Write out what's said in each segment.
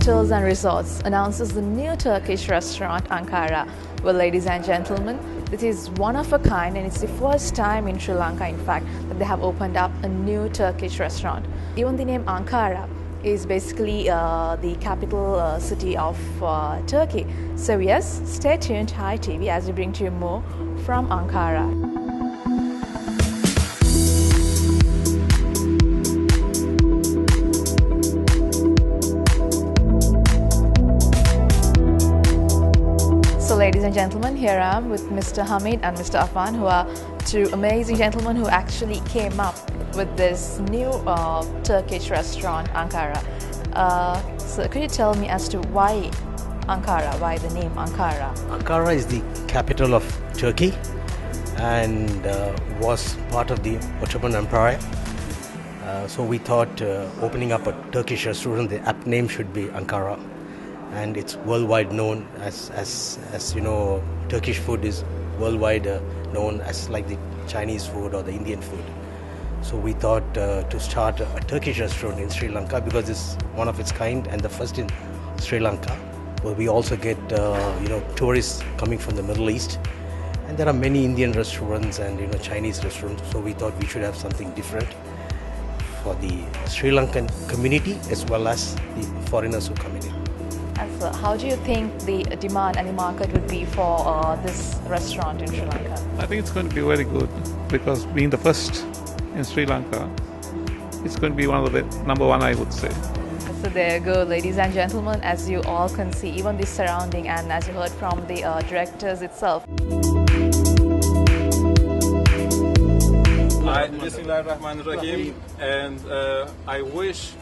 Hotels and Resorts announces the new Turkish restaurant Ankara. Well, ladies and gentlemen, this is one of a kind and it's the first time in Sri Lanka, in fact, that they have opened up a new Turkish restaurant. Even the name Ankara is basically the capital city of Turkey. So yes, stay tuned to Hi TV as we bring to you more from Ankara. So ladies and gentlemen, here I am with Mr. Hamid and Mr. Afan, who are two amazing gentlemen who actually came up with this new Turkish restaurant, Ankara. So could you tell me as to why Ankara, why the name Ankara? Ankara is the capital of Turkey and was part of the Ottoman Empire. So we thought opening up a Turkish restaurant, the apt name should be Ankara. And it's worldwide known as you know, Turkish food is worldwide known as like the Chinese food or the Indian food. So we thought to start a Turkish restaurant in Sri Lanka because it's one of its kind and the first in Sri Lanka. Well, we also get tourists coming from the Middle East, and there are many Indian restaurants and Chinese restaurants. So we thought we should have something different for the Sri Lankan community as well as the foreigners who come in. And so how do you think the demand and the market would be for this restaurant in Sri Lanka? I think it's going to be very good because being the first in Sri Lanka, it's going to be one of the number one, I would say. So there you go, ladies and gentlemen, as you all can see, even the surrounding and as you heard from the directors itself. Bismillahirrahmanirrahim, and I wish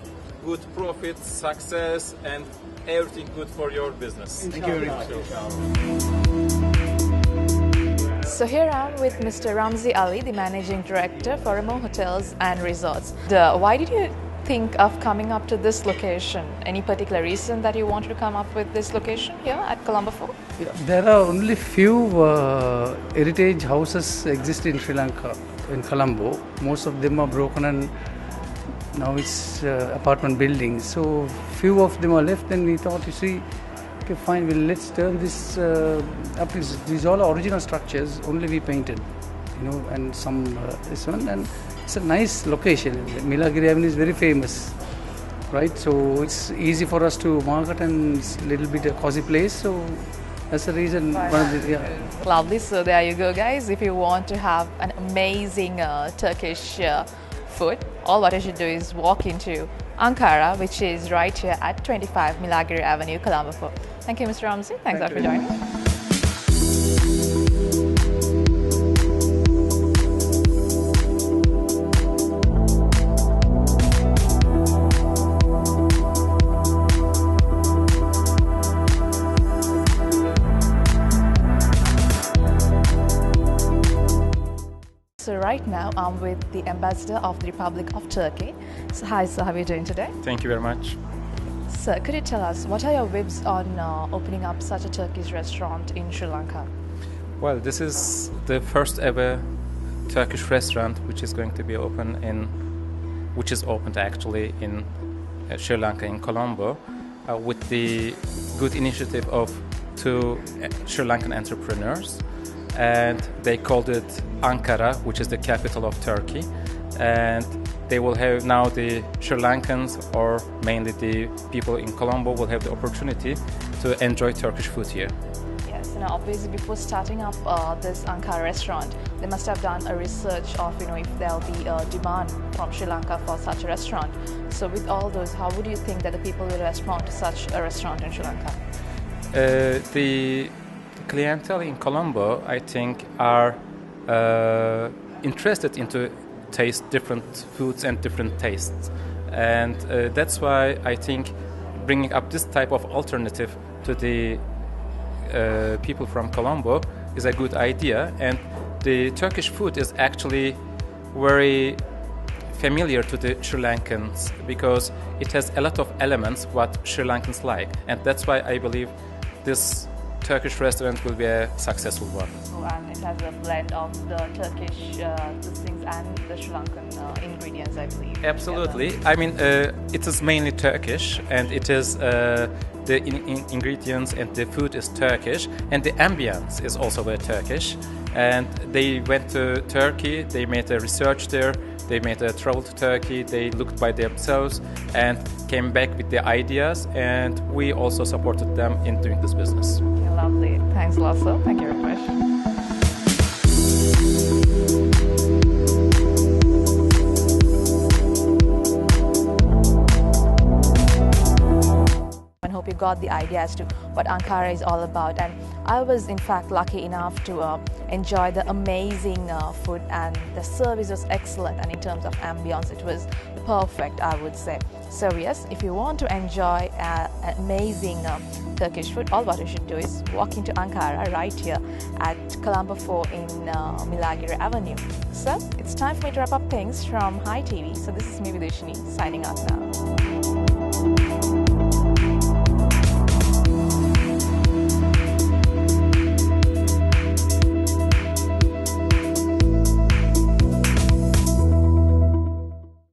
good profit, success, and everything good for your business. Thank you very much. So here I am with Mr. Ramzi Ali, the Managing Director for REMO Hotels and Resorts. Why did you think of coming up to this location? Any particular reason that you wanted to come up with this location here at Colombo? Yeah, there are only few heritage houses exist in Sri Lanka, in Colombo. Most of them are broken and now it's apartment buildings. So few of them are left, and we thought, you see, okay, fine, well, let's turn this up. These all are original structures, only we painted, and some this one, and it's a nice location. Milagiri Avenue is very famous, right? So it's easy for us to market, and it's a little bit a cozy place. So that's the reason. Lovely. So there you go, guys. If you want to have an amazing Turkish food, all what you should do is walk into Ankara, which is right here at 25 Milagiri Avenue, Colombo. Thank you, Mr. Ramzi. Thanks a lot for joining. So right now I'm with the Ambassador of the Republic of Turkey. So hi sir, how are you doing today? Thank you very much. Sir, could you tell us what are your vibes on opening up such a Turkish restaurant in Sri Lanka? Well, this is the first ever Turkish restaurant which is going to be which is opened actually in Sri Lanka, in Colombo, with the good initiative of two Sri Lankan entrepreneurs. And they called it Ankara, which is the capital of Turkey, and they will have now the Sri Lankans, or mainly the people in Colombo, will have the opportunity to enjoy Turkish food here. Yes, and obviously before starting up this Ankara restaurant, they must have done a research of if there'll be a demand from Sri Lanka for such a restaurant. So with all those, how would you think that the people will respond to such a restaurant in Sri Lanka? The clientele in Colombo, I think, are interested into taste different foods and different tastes, and that's why I think bringing up this type of alternative to the people from Colombo is a good idea. And the Turkish food is actually very familiar to the Sri Lankans because it has a lot of elements what Sri Lankans like, and that's why I believe this Turkish restaurant will be a successful one. Oh, and it has a blend of the Turkish things and the Sri Lankan ingredients, I believe. Absolutely. I mean, it is mainly Turkish, and it is the ingredients and the food is Turkish, and the ambience is also very Turkish. And they went to Turkey, they made a research there, they made a travel to Turkey, they looked by themselves and came back with the ideas, and we also supported them in doing this business. Okay, lovely. Thanks a lot, sir. Thank you very much. I hope you got the idea as to what Ankara is all about, and I was in fact lucky enough to enjoy the amazing food, and the service was excellent, and in terms of ambience it was perfect, I would say. So yes, if you want to enjoy amazing Turkish food, all what you should do is walk into Ankara right here at Colombo 4 in Milagiri Avenue. So it's time for me to wrap up things from Hi TV. So this is me Vidushini signing out now.